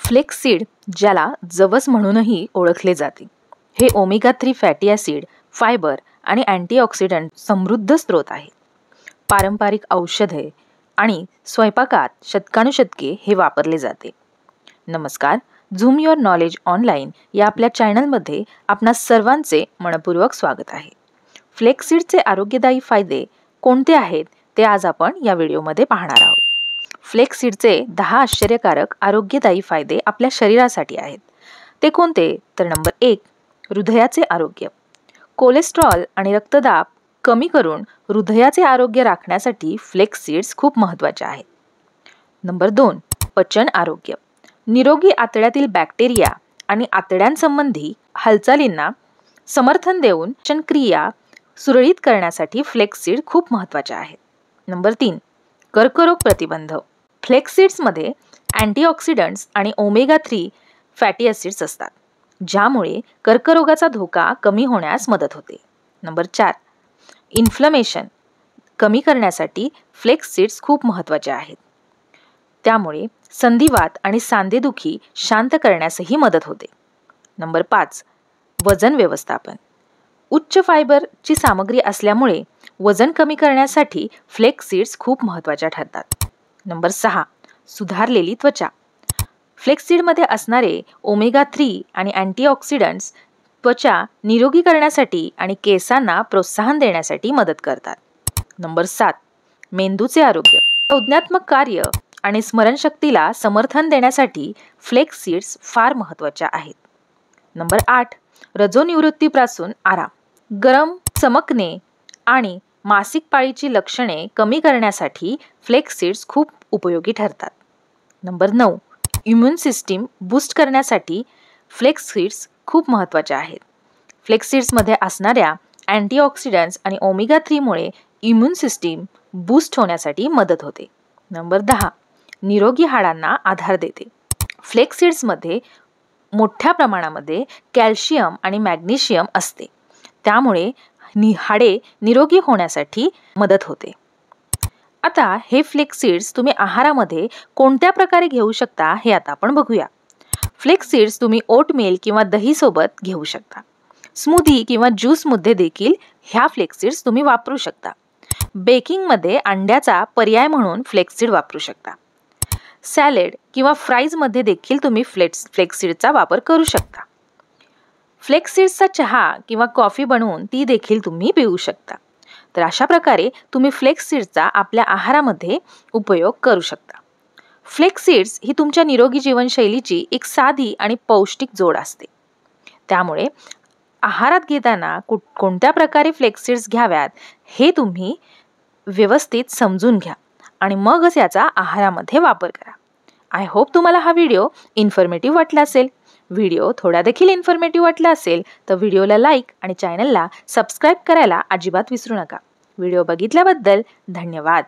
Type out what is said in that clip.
Flaxseed, ज्याला जवस म्हणूनही ओळखले जाते, हे ओमेगा 3 फॅटी ॲसिड, फायबर आणि अँटीऑक्सिडंट समृद्ध स्रोत आहे. पारंपरिक औषधे आणि स्वयंपाकात शतकानुशतके हे वापरले जाते. नमस्कार, झूम युअर नॉलेज ऑनलाईन या आपल्या चॅनलमध्ये आपणा सर्वांचे मनपूर्वक स्वागत आहे. फ्लेक्ससीडचे आरोग्यदायी फायदे कोणते आहेत ते आज आपण या व्हिडिओमध्ये पाहणार आहोत. फ्लेक्ससीडचे 10 आश्चर्यकारक आरोग्यदायी फायदे आपल्या शरीरासाठी आहेत. ते कोणते? तर नंबर 1, हृदयाचे आरोग्य. कोलेस्ट्रॉल आणि रक्तदाब कमी करून हृदयाचे आरोग्य राखण्यासाठी फ्लेक्ससीड्स खूप महत्त्वाचे आहेत. नंबर 2, पचन आरोग्य. निरोगी आतड्यातील बॅक्टेरिया आणि आतड्यांसंबंधी हालचालींना समर्थन देऊन पचनक्रिया सुरळीत करण्यासाठी फ्लेक्ससीड खूप महत्त्वाचे आहेत. नंबर 3, कर्करोग प्रतिबंध. फ्लेक्ससीड्समध्ये अँटीऑक्सिडंट्स आणि ओमेगा 3 फॅटी ॲसिड्स असतात, ज्यामुळे कर्करोगाचा धोका कमी होण्यास मदत होते. नंबर 4, इन्फ्लमेशन कमी करण्यासाठी फ्लेक्ससीड्स खूप महत्त्वाचे आहेत. त्यामुळे संधिवात आणि सांधेदुखी शांत करण्यासही मदत होते. नंबर 5, वजन व्यवस्थापन. उच्च फायबरची सामग्री असल्यामुळे वजन कमी करण्यासाठी फ्लेक्ससीड्स खूप महत्त्वाच्या ठरतात. नंबर 6, सुधारलेली त्वचा. फ्लेक्ससीडमध्ये असणारे ओमेगा 3 आणि अँटीऑक्सिडंट्स त्वचा निरोगी करण्यासाठी आणि केसांना प्रोत्साहन देण्यासाठी मदत करतात. नंबर 7, मेंदूचे आरोग्य. संज्ञानात्मक कार्य आणि स्मरणशक्तीला समर्थन देण्यासाठी फ्लेक्ससीड्स फार महत्त्वाच्या आहेत. नंबर 8, रजोनिवृत्तीपासून आराम. गरम, चमकणे आणि मासिक पाळीची लक्षणे कमी करण्यासाठी फ्लेक्ससीड्स खूप उपयोगी ठरतात. नंबर 9, इम्युन सिस्टीम बूस्ट करण्यासाठी फ्लेक्ससीड्स खूप महत्त्वाचे आहेत. फ्लेक्ससीड्समध्ये असणाऱ्या अँटीऑक्सिडंट्स आणि ओमेगा 3 मुळे इम्युन सिस्टीम बूस्ट होण्यासाठी मदत होते. नंबर 10, निरोगी हाडांना आधार देते. फ्लेक्ससीड्समध्ये मोठ्या प्रमाणामध्ये कॅल्शियम आणि मॅग्नेशियम असते, त्यामुळे हाडे निरोगी होण्यासाठी मदत होते. आता हे फ्लेक्ससीड्स तुम्ही आहारामध्ये कोणत्या प्रकारे घेऊ शकता हे आता आपण बघूया. फ्लेक्ससीड्स तुम्ही ओटमील किंवा दही सोबत घेऊ शकता. स्मूदी किंवा ज्यूसमध्ये देखील ह्या फ्लेक्ससीड्स तुम्ही वापरू शकता. बेकिंगमध्ये अंड्याचा पर्याय म्हणून फ्लेक्ससीड वापरू शकता. सॅलेड किंवा फ्राईजमध्ये देखील तुम्ही फ्लेक्ससीडचा वापर करू शकता. फ्लेक्ससीड्सचा चहा किंवा कॉफी बनवून ती देखील तुम्ही पिऊ शकता. तर अशा प्रकारे तुम्ही फ्लेक्ससीड्सचा आपल्या आहारामध्ये उपयोग करू शकता. फ्लेक्ससीड्स ही तुमच्या निरोगी जीवनशैलीची एक साधी आणि पौष्टिक जोड असते. त्यामुळे आहारात घेताना कोणत्या प्रकारे फ्लेक्ससीड्स घ्याव्यात हे तुम्ही व्यवस्थित समजून घ्या आणि मगच याचा आहारामध्ये वापर करा. आय होप तुम्हाला हा व्हिडिओ इन्फॉर्मेटिव्ह वाटला असेल. व्हिडिओ थोडा देखील इन्फॉर्मेटिव्ह वाटला असेल तर व्हिडिओला लाईक आणि चॅनलला सबस्क्राईब करायला अजिबात विसरू नका. व्हिडिओ बघितल्याबद्दल धन्यवाद.